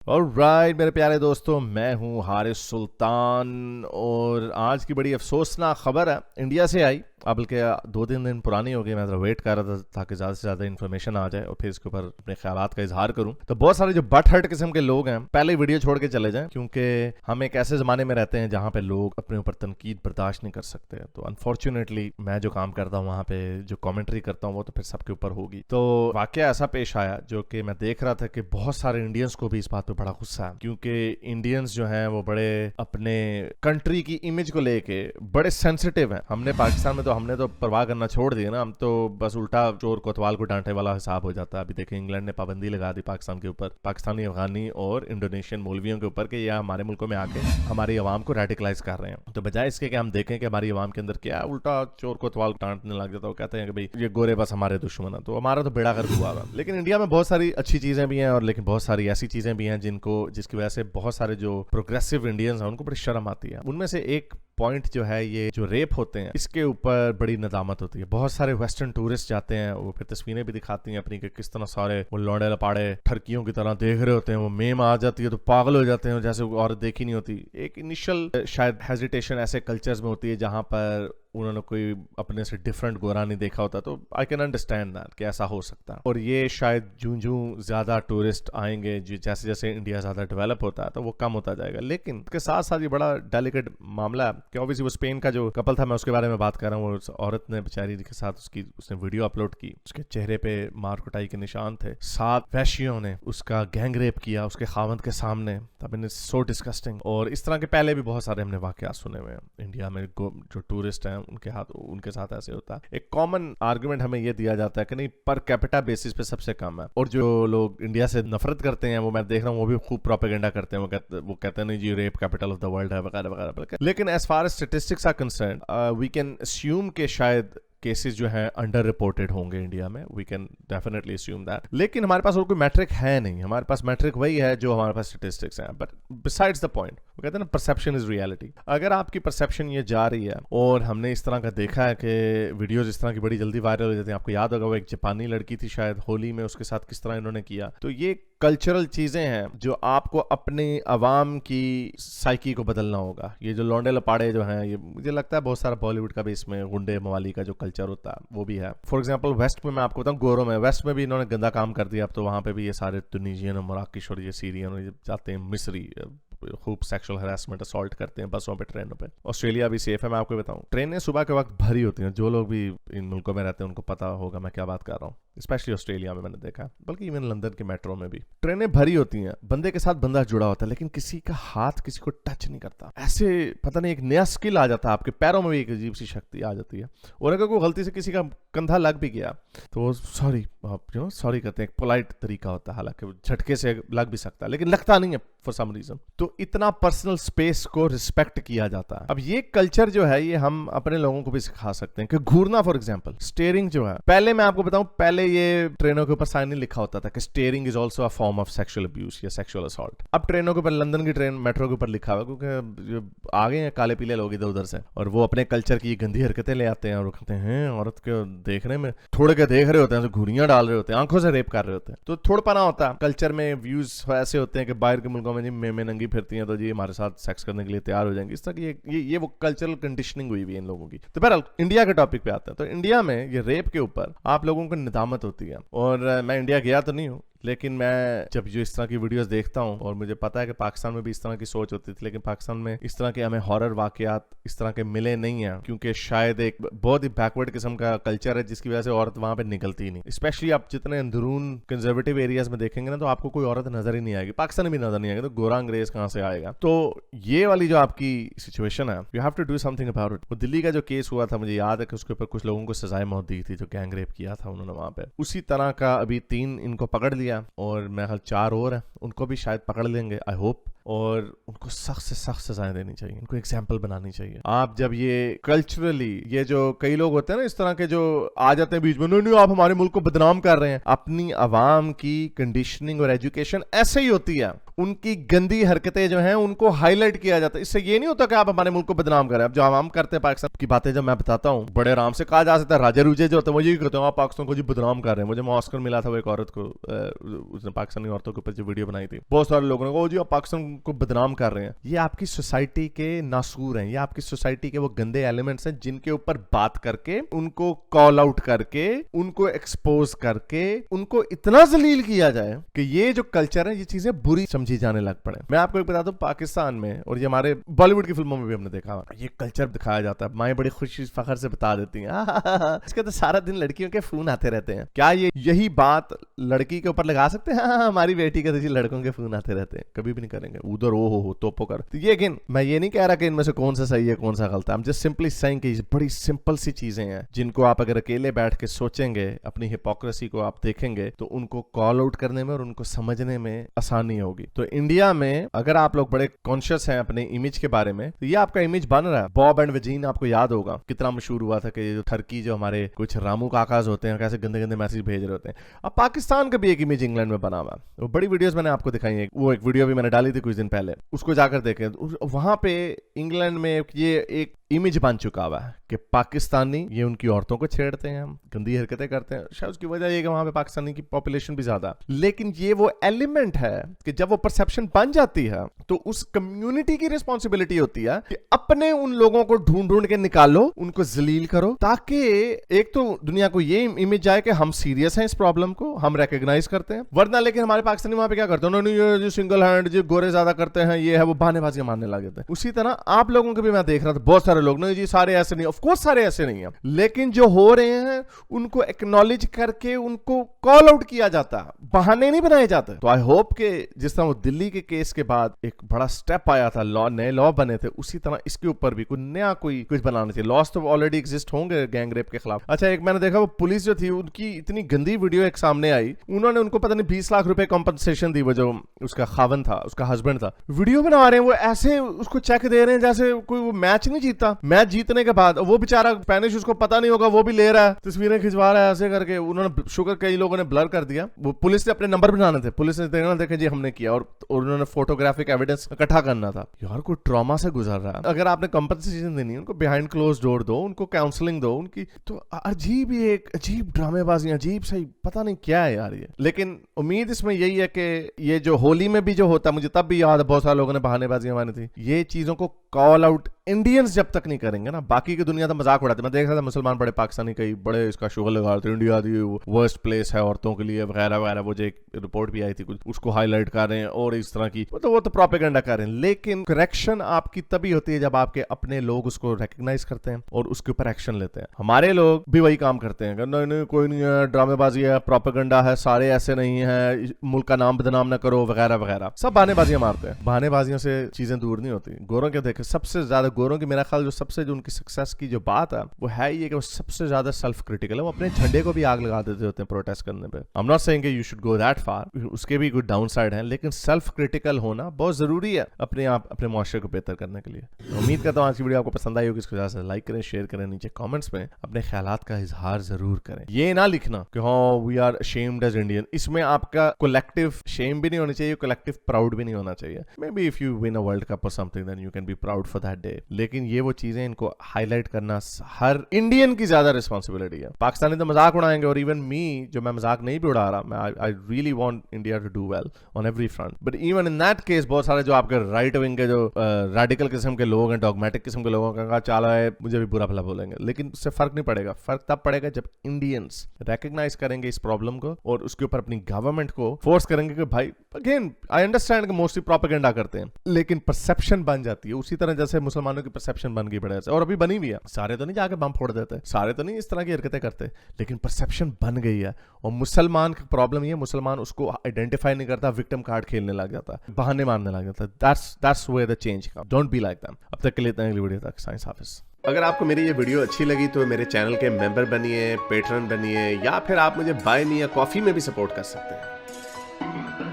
Alright मेरे प्यारे दोस्तों, मैं हूं हारिस सुल्तान और आज की बड़ी अफसोसनाक खबर है इंडिया से आई। अब बल्कि 2-3 दिन पुरानी हो गई। मैं वेट कर रहा था ताकि ज़्यादा से ज़्यादा इन्फॉर्मेशन आ जाए और फिर इसके ऊपर अपने ख्यालात का इजहार करूं। तो बहुत सारे जो बट हर्ट किस्म के लोग हैं पहले वीडियो छोड़ के चले जाएं, क्योंकि हम एक ऐसे ज़माने में रहते हैं जहां पे लोग अपने ऊपर तनकीद बर्दाश्त नहीं कर सकते। तो अनफॉर्चुनेटली मैं जो काम करता हूँ वहाँ पे जो कॉमेंट्री करता हूँ वो तो फिर सबके ऊपर होगी। तो वाकया ऐसा पेश आया जो कि मैं देख रहा था कि बहुत सारे इंडियंस को भी इस बात पे बड़ा गुस्सा है, क्योंकि इंडियंस जो हैं वो बड़े अपने कंट्री की इमेज को लेके बड़े सेंसिटिव हैं। हमने पाकिस्तान में तो हमने तो परवाह करना छोड़ दिया ना, हम तो बस उल्टा चोर कोतवाल को डांटे वाला हिसाब हो जाता है। अभी देखें इंग्लैंड ने पाबंदी लगा दी पाकिस्तान के ऊपर, पाकिस्तानी, अफगानी और इंडोनेशियन मौलवियों के ऊपर, कि यह हमारे मुल्कों में आके हमारी आवाम को रेडिकलाइज कर रहे हैं। तो बजाय इसके कि हम देखें कि हमारी आवाम के अंदर क्या उल्टा चोर कोतवाल डांटने लग जाता है, कहते हैं कि भाई ये गोरे बस हमारे दुश्मन है, तो हमारा तो बेड़ा गर्क हुआ। लेकिन इंडिया में बहुत सारी अच्छी चीजें भी हैं और लेकिन बहुत सारी ऐसी चीजें भी हैं जिसकी वजह से बहुत सारे जो प्रोग्रेसिव इंडियंस हैं उनको बड़ी शर्म आती है। उनमें से एक पॉइंट जो है ये जो रेप होते हैं इसके ऊपर बड़ी नदामत होती है। बहुत सारे वेस्टर्न टूरिस्ट जाते हैं, वो फिर तस्वीरें भी दिखाती हैं अपनी कि किस तरह सारे वो लौंडे लपाड़े ठरकियों की तरह देख रहे होते हैं। वो मेम आ जाती है तो पागल हो जाते हैं जैसे औरत देखी नहीं होती। एक इनिशियल शायद हेजिटेशन ऐसे कल्चर्स में होती है जहां पर उन्होंने कोई अपने से डिफरेंट गोरा नहीं देखा होता। तो आई कैन अंडरस्टैंड दैट कि ऐसा हो सकता है। और ये शायद जूं ज्यादा टूरिस्ट आएंगे, जैसे जैसे इंडिया ज्यादा डेवलप होता है तो वो कम होता जाएगा। लेकिन उसके साथ साथ ये बड़ा डेलिकेट मामला है कि ऑब्वियसली वो स्पेन का जो कपल था, मैं उसके बारे में बात कर रहा हूँ। उस औरत ने बेचारी के साथ उसने वीडियो अपलोड की, उसके चेहरे पे मार कुटाई के निशान थे। 7 वैश्यों ने उसका गैंग रेप किया उसके खावंद के सामने। सो डिस्कस्टिंग। और इस तरह के पहले भी बहुत सारे हमने वाकयात सुने हुए हैं इंडिया में। जो टूरिस्ट हैं उनके साथ ऐसे होता है। एक कॉमन आर्गुमेंट हमें यह दिया जाता है कि नहीं, पर कैपिटा बेसिस पे सबसे कम है। और जो लोग इंडिया से नफरत करते हैं वो मैं देख रहा हूँ वो भी खूब प्रोपेगेंडा करते हैं। वो कहते हैं नहीं जी rape capital of the world है वगैरह वगैरह। लेकिन as far as statistics are concerned we can assume के शायद केसेस जो हैं अंडर रिपोर्टेड होंगे इंडिया में। We can definitely assume that. लेकिन हमारे पास और कोई मैट्रिक है नहीं। हमारे पास मैट्रिक वही है जो हमारे पास स्टैटिस्टिक्स हैं। बट बिसाइड्स द पॉइंट, वो कहते हैं ना परसेप्शन इज रियलिटी। अगर आपकी परसेप्शन ये जा रही है, और हमने इस तरह का देखा है कि वीडियोस इस तरह की बड़ी जल्दी वायरल हो जाती हैं। आपको याद होगा वो एक जापानी लड़की थी शायद होली में, उसके साथ किस तरह इन्होंने किया। तो ये कल्चरल चीजें हैं जो आपको अपनी अवाम की साइकी को बदलना होगा। ये जो लौंडे लपाड़े जो हैं, ये मुझे लगता है बहुत सारा बॉलीवुड का भी इसमें गुंडे मवाली का जो कल्चर होता है वो भी है। फॉर एग्जांपल वेस्ट में मैं आपको बताऊं, गोरों में वेस्ट में भी इन्होंने गंदा काम कर दिया। अब तो वहां पे भी ये सारे तुनीजियन और मोराकिश और ये सीरियन जाते हैं, मिस्री खूब सेक्सुअल हरासमेंट असॉल्ट करते हैं बसों पे, ट्रेनों पे। ऑस्ट्रेलिया भी सेफ है। मैं आपको बताऊं ट्रेनें सुबह के वक्त भरी होती हैं। जो लोग भी इन मुल्कों में रहते हैं उनको पता होगा मैं क्या बात कर रहा हूँ। स्पेशली ऑस्ट्रेलिया में मैंने देखा, बल्कि इवन लंदन के मेट्रो में भी ट्रेनें भरी होती हैं। बंदे के साथ बंदा जुड़ा होता है लेकिन किसी का हाथ किसी को टच नहीं करता। ऐसे पता नहीं एक नया स्किल आ जाता है, आपके पैरों में भी एक अजीब सी शक्ति आ जाती है। और अगर कोई गलती से किसी का कंधा लग भी गया तो सॉरी सॉरी कहते हैं। एक पोलाइट तरीका होता है, हालांकि झटके से लग भी सकता है लेकिन लगता नहीं है फॉर सम रीजन। तो इतना पर्सनल स्पेस को रिस्पेक्ट किया जाता है। अब ये कल्चर जो है ये हम अपने लोगों को भी सिखा सकते हैं कि घूरना, फॉर एग्जांपल स्टीयरिंग जो है, पहले मैं आपको बताऊं, पहले ये ट्रेनों के ऊपर साइन नहीं लिखा होता था कि steering is also a form of sexual abuse या सेक्सुअल असॉल्ट। अब ट्रेनों के ऊपर, लंदन की ट्रेन मेट्रो के ऊपर लिखा हुआ, क्योंकि आ गए हैं काले पीले लोग इधर उधर से और वो अपने कल्चर की गंदी हरकतें ले आते हैं और कहते हैं औरत को देखने में थोड़े के देख रहे होते हैं, घुड़ियां डाल रहे होते हैं, आंखों से रेप कर रहे होते हैं। तो थोड़ा पना होता है कल्चर में। व्यूज ऐसे होते हैं कि बाहर के मुल्कों में जी में नंगी फिरती हैं तो जी हमारे साथ सेक्स करने के लिए तैयार हो जाएंगे। इस तरह की ये वो कल्चरल कंडीशनिंग हुई इन लोगों की। तो बहरहाल इंडिया के टॉपिक पे आते हैं। तो इंडिया में ये रेप के ऊपर आप लोगों को निदामत होती है। और मैं इंडिया गया तो नहीं हूँ, लेकिन मैं जब जो इस तरह की वीडियोस देखता हूं, और मुझे पता है कि पाकिस्तान में भी इस तरह की सोच होती थी, लेकिन पाकिस्तान में इस तरह के हमें हॉरर वाकयात इस तरह के मिले नहीं हैं, क्योंकि शायद एक बहुत ही बैकवर्ड किस्म का कल्चर है जिसकी वजह से औरत वहां पे निकलती ही नहीं। स्पेशली आप जितने अंदरून कंजर्वेटिव एरियाज में देखेंगे ना तो आपको कोई औरत नजर ही नहीं आएगी। पाकिस्तान में भी नजर नहीं आएगी, तो गोरा अंग्रेज कहां से आएगा। तो ये वाली जो आपकी सिचुएशन है, you have to do something about it. वो दिल्ली का जो केस हुआ था, मुझे याद है कि उसके ऊपर कुछ लोगों को सजाए मौत दी थी जो गैंग रेप किया था उन्होंने वहां पे। उसी तरह का अभी 3 इनको पकड़ लिया और मैं 4 और हैं, उनको भी शायद पकड़ लेंगे, आई होप। और उनको सख्त से सख्त सजाएं देनी चाहिए, इनको एग्जाम्पल बनानी चाहिए। आप जब ये कल्चरली, ये जो कई लोग होते हैं ना इस तरह के जो आ जाते हैं बीच में, नहीं आप हमारे मुल्क को बदनाम कर रहे हैं, अपनी आवाम की कंडीशनिंग और एजुकेशन ऐसे ही होती है, उनकी गंदी हरकतें जो हैं उनको हाईलाइट किया जाता है। इससे ये नहीं होता कि आप हमारे मुल्क को बदनाम करें। अब जो आवाम करते हैं पाकिस्तान की बातें जब मैं बताता हूँ, बड़े आराम से कहा जा सकता है, राजा रूजे जो होते हैं वो यही कहते हैं आप पाकिस्तान को जी बदनाम कर रहे हैं। मुझे ऑस्कर मिला था वो एक औरत को, उसने पाकिस्तानी औरतों के ऊपर जो वीडियो बनाई थी, बहुत सारे लोगों ने कहा जी आप पाकिस्तान को बदनाम कर रहे हैं। ये आपकी सोसाइटी के नासूर हैं, ये आपकी सोसाइटी के वो गंदे एलिमेंट्स हैं जिनके ऊपर बात करके, उनको कॉल आउट करके, उनको एक्सपोज करके, उनको इतना जलील किया जाए कि ये जो कल्चर है ये चीजें बुरी समझी जाने लग पड़े। मैं आपको एक बता दूं, पाकिस्तान में और ये हमारे बॉलीवुड की फिल्मों में भी हमने देखा ये कल्चर दिखाया जाता है। माएं बड़ी खुशी फखर से बता देती हैं इसके तो सारा दिन लड़कियों के फोन आते रहते हैं। क्या ये यही बात लड़की के ऊपर लगा सकते हैं? हमारी बेटी के तो लड़कों के फोन आते रहते हैं, कभी भी नहीं करेंगे। उधर ओ हो तोपो कर। तो ये अगेन मैं ये नहीं कह रहा कि इनमें से कौन सा सही है कौन सा गलत है। I'm just simply saying कि बड़ी सिंपल सी चीजें हैं जिनको आप अगर अकेले बैठ के सोचेंगे, अपनी हिपोक्रेसी को आप देखेंगे तो उनको कॉल आउट करने में और उनको समझने में आसानी होगी। तो इंडिया में अगर आप लोग बड़े कॉन्शियस हैं अपने इमेज के बारे में, तो ये आपका इमेज बन रहा है। बॉब एंड वजीन आपको याद होगा कितना मशहूर हुआ था कि जो टर्की जो हमारे कुछ रामू काकाज होते हैं कैसे गंदे गंदे मैसेज भेज रहे होते हैं। अब पाकिस्तान का भी एक इमेज इंग्लैंड में बना हुआ है, वो बड़ी वीडियोस मैंने आपको दिखाई है। वो एक वीडियो भी मैंने डाली थी कुछ दिन पहले, उसको जाकर देखें। वहां पे इंग्लैंड में ये एक इमेज बन चुका हुआ है कि पाकिस्तानी ये उनकी औरतों को छेड़ते हैं, गंदी हरकतें करते हैं। शायद उसकी वजह ये कि वहां पे पाकिस्तानी की पॉपुलेशन भी ज्यादा, लेकिन ये वो एलिमेंट है कि जब वो परसेप्शन बन जाती है तो उस कम्युनिटी की रिस्पॉन्सिबिलिटी होती है कि अपने उन लोगों को ढूंढ ढूंढ के निकालो, उनको जलील करो, ताकि एक तो दुनिया को ये इमेज जाए कि हम सीरियस हैं इस प्रॉब्लम को, हम रिकॉग्नाइज करते हैं। वरना लेकिन हमारे पाकिस्तानी वहां पे क्या करते हैं, ये जो सिंगल हैंड जो गोरे ज्यादा करते हैं, ये है वो बहानेबाजी मारने लगे थे। उसी तरह आप लोगों के भी मैं देख रहा था बहुत सारे लोग, नहीं जी सारे ऐसे नहीं, ऑफ कोर्स सारे ऐसे नहीं है, लेकिन जो हो रहे हैं उनको एक्नॉलेज करके उनको कॉल आउट किया जाता है, बहाने नहीं बनाए जाते। तो आई होप कि जिस तरह वो दिल्ली के केस के बाद एक बड़ा स्टेप आया था, लॉ नए लॉ बने थे, उसी तरह इसके ऊपर भी कोई नया कोई कुछ बनाना चाहिए। लॉस तो ऑलरेडी एग्जिस्ट होंगे गैंग रेप के खिलाफ। अच्छा, एक मैंने देखा वो पुलिस जो थी उनकी इतनी गंदी वीडियो एक सामने आई, उन्होंने उनको पता नहीं 20 लाख रुपए कॉम्पनसेशन दी, वो जो उसका खावन था, उसका हस्बैंड था। वीडियो बना रहे हैं वो ऐसे उसको चेक दे रहे हैं जैसे कोई वो मैच नहीं जीता। मैच जीतने के बाद वो बेचारा स्पेनिश उसको पता नहीं होगा, वो भी ले रहा है, तस्वीरें खिंचवा रहा है ऐसे करके। उन्होंने शुगर कई लोगों ने ब्लर कर दिया, वो पुलिस ने अपने नंबर बनाने थे, पुलिस ने देखना देखे जी हमने किया, और उन्होंने फोटोग्राफिक एविडेंस इकट्ठा करना था। यार कोई ट्रॉमा से गुजर रहा है, अगर आपने कंपनसेशन देनी है उनको बिहाइंड क्लोज डोर दो, उनको काउंसलिंग दो उनकी। तो अजीब ही एक अजीब ड्रामेबाजी, अजीब सही पता नहीं क्या है यार ये। लेकिन उम्मीद इसमें यही है कि ये जो होली में भी जो होता, मुझे तब भी याद है बहुत सारे लोगों ने बहानेबाजियां मानी थी, ये चीजों को कॉल आउट इंडियंस जब तक नहीं करेंगे ना, बाकी की दुनिया तो मजाक उड़ाती है। मैं देख रहा था मुसलमान बड़े पाकिस्तानी कई बड़े इसका शुगर लगा रहे थे, इंडिया दी वर्स्ट प्लेस है औरतों के लिए वगैरह वगैरह। वो जो एक रिपोर्ट भी आई थी कुछ, उसको हाईलाइट कर रहे हैं और इस तरह की, वो तो प्रोपेगेंडा कर रहे हैं। लेकिन करेक्शन आपकी तभी होती है जब आपके अपने लोग उसको रिकग्नाइज करते हैं और उसके ऊपर एक्शन लेते हैं। हमारे लोग भी वही काम करते हैं, नहीं नहीं कोई नहीं है, ड्रामेबाजी है, प्रोपेगेंडा है, सारे ऐसे नहीं है, मुल्क का नाम बदनाम ना करो वगैरह वगैरह, सब बहानेबाजियां मारते हैं। बहानेबाजियों से चीजें दूर नहीं होती। गोरों के देखे सबसे ज्यादा, गोरों की मेरा ख्याल जो सबसे जो उनकी सक्सेस की जो बात है वो है ये कि वो सबसे ज्यादा सेल्फ क्रिटिकल है। वो अपने झंडे को भी आग लगा देते होते हैं प्रोटेस्ट करने पे। आई एम नॉट सेइंग कि you should go that far, उसके भी कुछ डाउन साइड है, लेकिन सेल्फ क्रिटिकल होना बहुत जरूरी है अपने आप अपने मुआशरे को बेहतर करने के लिए। उम्मीद करता हूँ आज की वीडियो आपको पसंद आई होगी। इसको ज्यादा से लाइक करें, शेयर करें, नीचे कमेंट्स में अपने ख्यालात का इजहार जरूर करें। ये ना लिखना कि हाँ we are ashamed as Indian, इसमें आपका कलेक्टिव शेम भी नहीं होना चाहिए, कलेक्टिव प्राउड भी नहीं होना चाहिए। May be if you win a world cup और something then you can be proud for that day, लेकिन ये वो चीजें इनको हाईलाइट करना हर इंडियन की ज्यादा रिस्पॉन्सिबिलिटी है। पाकिस्तानी तो मजाक उड़ाएंगे, और इवन मी जो मैं मजाक नहीं भी उड़ा रहा, मैं I really want India to do well on every front, but even in that case बहुत सारे जो आपके राइट विंग के जो रेडिकल किस्म के लोग हैं, डॉगमेटिक किस्म के लोगों का चाला है, मुझे भी बुरा भला बोलेंगे, लेकिन उससे फर्क नहीं पड़ेगा। फर्क तब पड़ेगा जब इंडियंस रिकग्नाइज करेंगे इस प्रॉब्लम को और उसके ऊपर अपनी गवर्नमेंट को फोर्स करेंगे कि भाई, अगेन आई अंडरस्टैंड कि मोस्टली प्रोपेगेंडा करते हैं, लेकिन परसेप्शन बन जाती है उसी तरह जैसे मुसलमानों की परसेप्शन बन गई बड़े से, और अभी बनी भी है। सारे तो नहीं जाके बम फोड़ देते, सारे तो नहीं इस तरह की हरकतें करते, लेकिन परसेप्शन बन गई है। और मुसलमान की प्रॉब्लम ये, मुसलमान उसको आइडेंटिफाई नहीं करता, विक्टिम कार्ड खेलने लग जाता है, बहाने मारने लग जाता है। That's where the change come. Don't be like them. अब तक के लिए इतना ही, अगली वीडियो तक साइंस हाफिज। अगर आपको मेरी ये वीडियो अच्छी लगी तो मेरे चैनल के मेंबर बनिए, पेट्रन बनिए, या फिर आप मुझे बाय मी या कॉफी में भी सपोर्ट कर सकते हैं।